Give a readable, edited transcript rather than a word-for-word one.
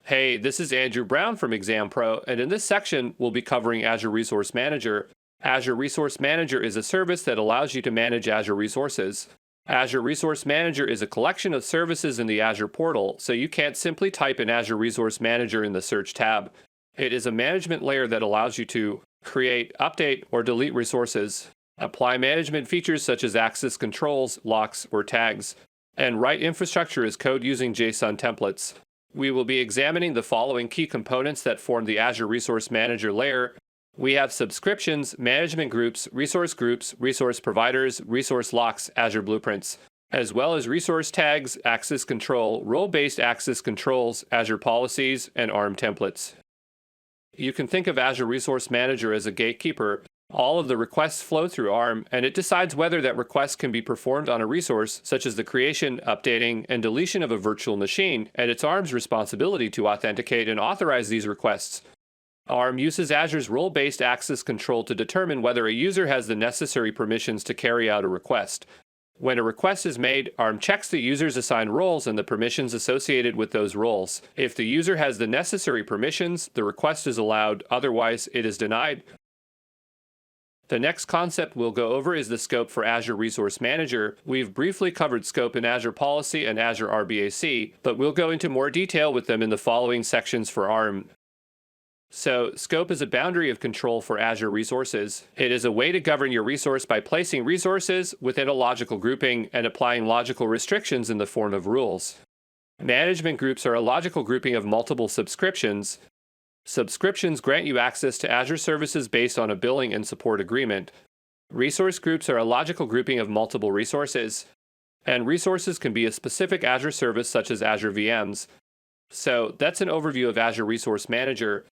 Hey, this is Andrew Brown from Exam Pro, and in this section, we'll be covering Azure Resource Manager. Azure Resource Manager is a service that allows you to manage Azure resources. Azure Resource Manager is a collection of services in the Azure portal, so you can't simply type in Azure Resource Manager in the Search tab. It is a management layer that allows you to create, update, or delete resources, apply management features such as access controls, locks, or tags, and write infrastructure as code using JSON templates. We will be examining the following key components that form the Azure Resource Manager layer. We have subscriptions, management groups, resource providers, resource locks, Azure blueprints, as well as resource tags, access control, role-based access controls, Azure policies, and ARM templates. You can think of Azure Resource Manager as a gatekeeper. All of the requests flow through ARM, and it decides whether that request can be performed on a resource, such as the creation, updating, and deletion of a virtual machine, and it's ARM's responsibility to authenticate and authorize these requests. ARM uses Azure's role-based access control to determine whether a user has the necessary permissions to carry out a request. When a request is made, ARM checks the user's assigned roles and the permissions associated with those roles. If the user has the necessary permissions, the request is allowed, otherwise it is denied. The next concept we'll go over is the scope for Azure Resource Manager. We've briefly covered scope in Azure Policy and Azure RBAC, but we'll go into more detail with them in the following sections for ARM. So, scope is a boundary of control for Azure resources. It is a way to govern your resource by placing resources within a logical grouping and applying logical restrictions in the form of rules. Management groups are a logical grouping of multiple subscriptions. Subscriptions grant you access to Azure services based on a billing and support agreement. Resource groups are a logical grouping of multiple resources. And resources can be a specific Azure service such as Azure VMs. So that's an overview of Azure Resource Manager.